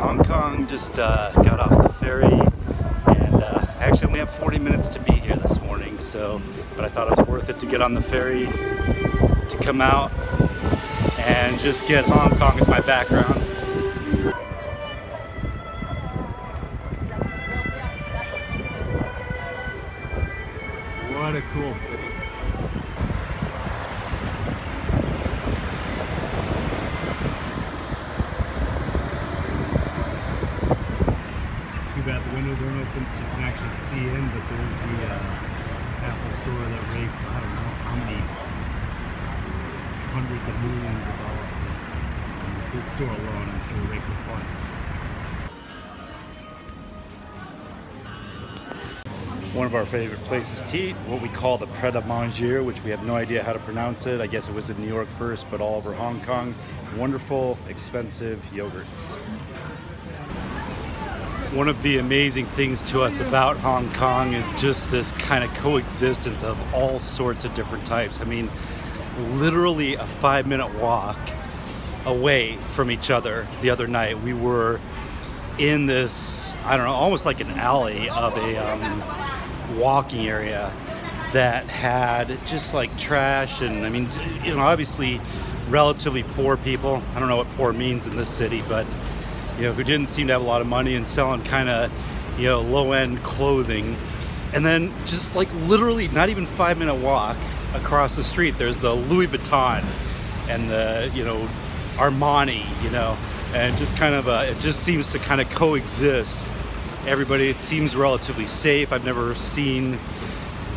Hong Kong. Just got off the ferry, and I actually only have 40 minutes to be here this morning, but I thought it was worth it to get on the ferry to come out and just get Hong Kong as my background. What a cool city. Too bad the windows aren't open so you can actually see in, but there's the Apple store that rakes, I don't know how many hundreds of millions of dollars. This store alone, I'm sure, rakes a bunch. One of our favorite places to eat, what we call the pret-a-manger, which we have no idea how to pronounce it. I guess it was in New York first, but all over Hong Kong. Wonderful, expensive yogurts. One of the amazing things to us about Hong Kong is just this kind of coexistence of all sorts of different types. I mean, literally a 5-minute walk away from each other the other night, we were in this, I don't know, almost like an alley of a walking area that had just like trash and, I mean, you know, obviously relatively poor people. I don't know what poor means in this city, but you know, who didn't seem to have a lot of money and selling kind of, you know, low-end clothing. And then just like literally not even 5-minute walk across the street, there's the Louis Vuitton and the, you know, Armani, you know, and just kind of it just seems to kind of coexist. Everybody, it seems relatively safe. I've never seen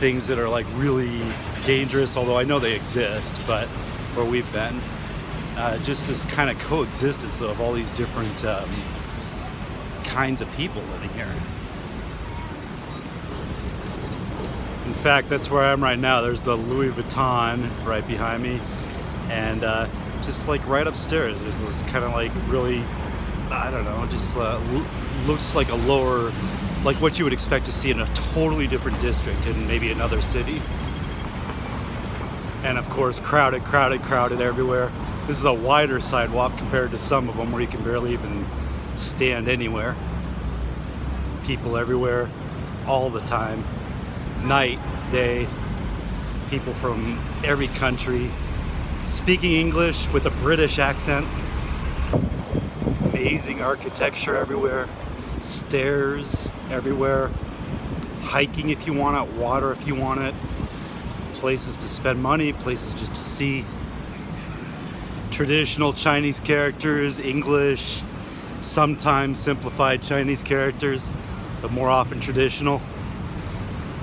things that are like really dangerous, although I know they exist, but where we've been, just this kind of coexistence of all these different kinds of people living here. In fact, that's where I am right now. There's the Louis Vuitton right behind me, and just like right upstairs, there's this kind of like really, I don't know, just looks like a lower, like what you would expect to see in a totally different district in maybe another city. And of course, crowded everywhere. This is a wider sidewalk compared to some of them where you can barely even stand anywhere. People everywhere, all the time, night, day, people from every country, speaking English with a British accent. Amazing architecture everywhere, stairs everywhere, hiking if you want it, water if you want it, places to spend money, places just to see. Traditional Chinese characters, English, sometimes simplified Chinese characters, but more often traditional.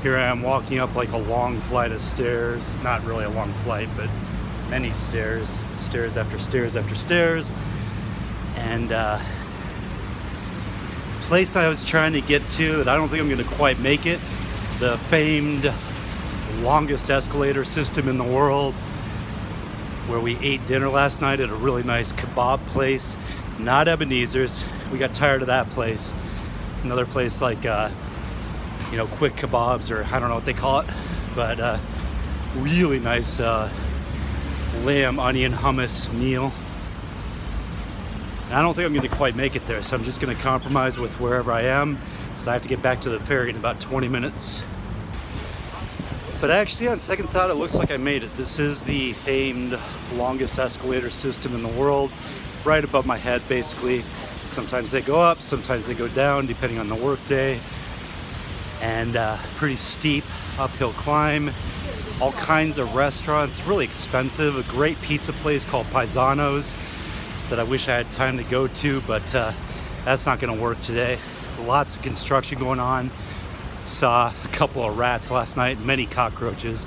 Here I am walking up like a long flight of stairs, not really a long flight, but many stairs, stairs after stairs after stairs. And place I was trying to get to that I don't think I'm going to quite make it, the famed longest escalator system in the world, where we ate dinner last night at a really nice kebab place, not Ebenezer's. We got tired of that place. Another place like you know, quick kebabs, or I don't know what they call it, but really nice lamb onion hummus meal. I don't think I'm going to quite make it there, so I'm just going to compromise with wherever I am, because I have to get back to the ferry in about 20 minutes. But actually, on second thought, it looks like I made it. This is the famed longest escalator system in the world, right above my head, basically. Sometimes they go up, sometimes they go down, depending on the workday. And pretty steep uphill climb. All kinds of restaurants, really expensive. A great pizza place called Paisano's that I wish I had time to go to, but that's not gonna work today. Lots of construction going on. Saw a couple of rats last night, many cockroaches,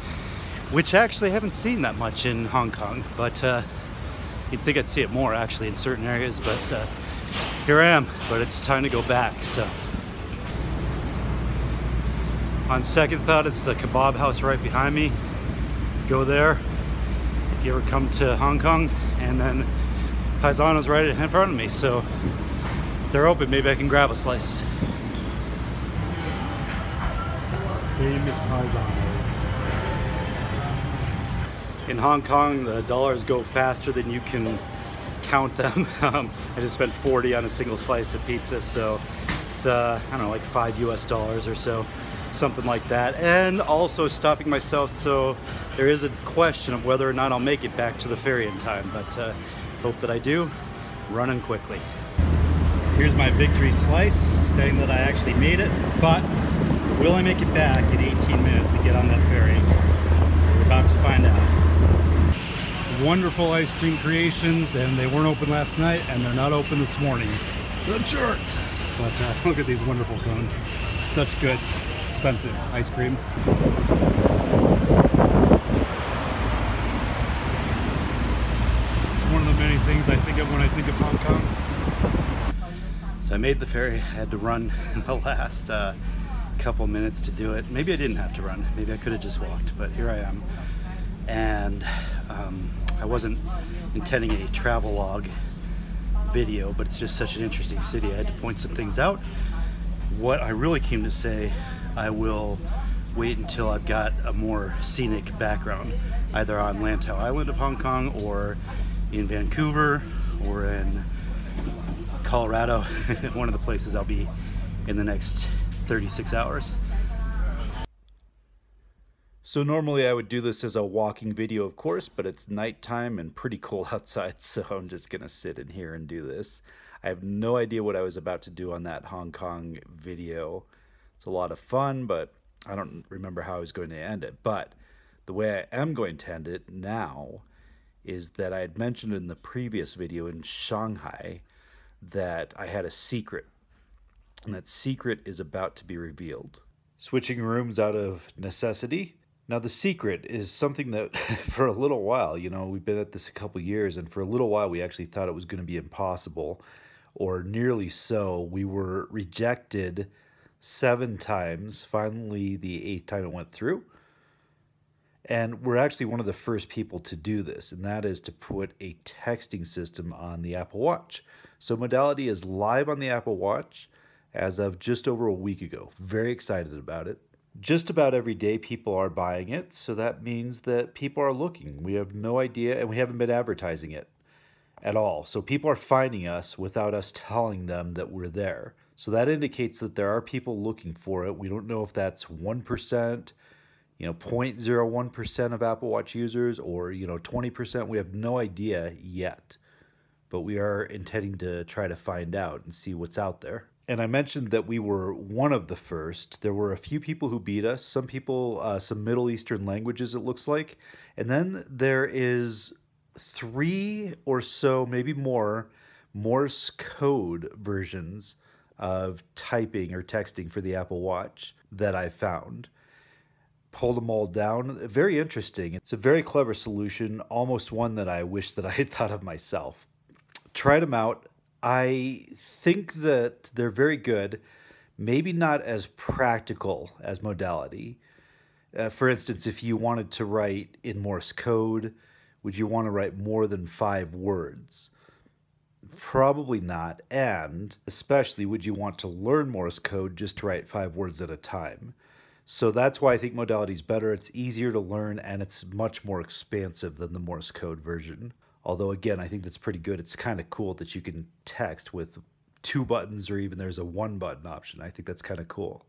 which actually I haven't seen that much in Hong Kong, but you'd think I'd see it more actually in certain areas, but here I am, but it's time to go back. So on second thought, it's the kebab house right behind me. Go there if you ever come to Hong Kong, and then Paisano's right in front of me, so if they're open, maybe I can grab a slice. Famous Paisanos. In Hong Kong, the dollars go faster than you can count them. I just spent 40 on a single slice of pizza, so it's I don't know, like $5 US or so, something like that. And also stopping myself, so there is a question of whether or not I'll make it back to the ferry in time, but hope that I do. Running quickly. Here's my victory slice, saying that I actually made it, but will I make it back in 18 minutes to get on that ferry? We're about to find out. Wonderful ice cream creations, and they weren't open last night, and they're not open this morning. The jerks! But look at these wonderful cones. Such good, expensive ice cream. It's one of the many things I think of when I think of Hong Kong. So I made the ferry. I had to run in the last couple minutes to do it. Maybe I didn't have to run. Maybe I could have just walked, but here I am. And I wasn't intending a travelogue video, but it's just such an interesting city. I had to point some things out. What I really came to say, I will wait until I've got a more scenic background, either on Lantau Island of Hong Kong, or in Vancouver, or in Colorado, one of the places I'll be in the next 36 hours. So normally I would do this as a walking video, of course, but it's nighttime and pretty cold outside, so I'm just gonna sit in here and do this. I have no idea what I was about to do on that Hong Kong video. It's a lot of fun, but I don't remember how I was going to end it. But the way I am going to end it now is that I had mentioned in the previous video in Shanghai that I had a secret, and that secret is about to be revealed. Switching rooms out of necessity. Now the secret is something that for a little while, you know, we've been at this a couple years, and for a little while we actually thought it was going to be impossible, or nearly so. We were rejected 7 times. Finally, the 8th time it went through. And we're actually one of the first people to do this, and that is to put a texting system on the Apple Watch. So Modality is live on the Apple Watch as of just over a week ago. Very excited about it. Just about every day people are buying it, so that means that people are looking. We have no idea, and we haven't been advertising it at all. So people are finding us without us telling them that we're there. So that indicates that there are people looking for it. We don't know if that's 1%, 0.01% of Apple Watch users, or 20%. We have no idea yet, but we are intending to try to find out and see what's out there. And I mentioned that we were one of the first. There were a few people who beat us, some people, some Middle Eastern languages it looks like, and then there is 3 or so, maybe more, Morse code versions of typing or texting for the Apple Watch that I found. Pulled them all down. Very interesting. It's a very clever solution, almost one that I wish that I had thought of myself. Tried them out. I think that they're very good, maybe not as practical as Modality. For instance, if you wanted to write in Morse code, would you want to write more than 5 words? Probably not. And especially, would you want to learn Morse code just to write 5 words at a time? So that's why I think Modality is better. It's easier to learn, and it's much more expansive than the Morse code version. Although, again, I think that's pretty good. It's kind of cool that you can text with 2 buttons, or even there's a 1-button option. I think that's kind of cool.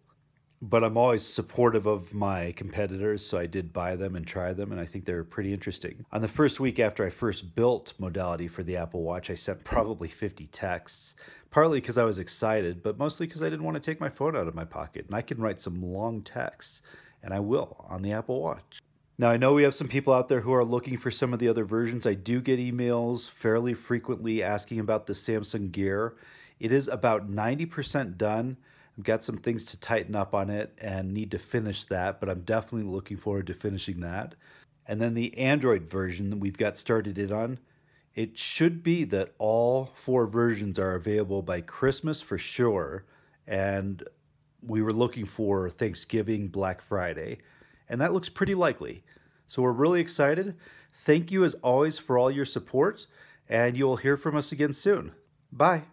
But I'm always supportive of my competitors, so I did buy them and try them, and I think they're pretty interesting. On the first week after I first built Modality for the Apple Watch, I sent probably 50 texts, partly because I was excited, but mostly because I didn't want to take my phone out of my pocket. And I can write some long texts, and I will, on the Apple Watch. Now, I know we have some people out there who are looking for some of the other versions. I do get emails fairly frequently asking about the Samsung Gear. It is about 90% done. I've got some things to tighten up on it and need to finish that, but I'm definitely looking forward to finishing that. And then the Android version that we've got started it on, it should be that all 4 versions are available by Christmas for sure. And we were looking for Thanksgiving, Black Friday, and that looks pretty likely. So we're really excited. Thank you as always for all your support, and you'll hear from us again soon. Bye.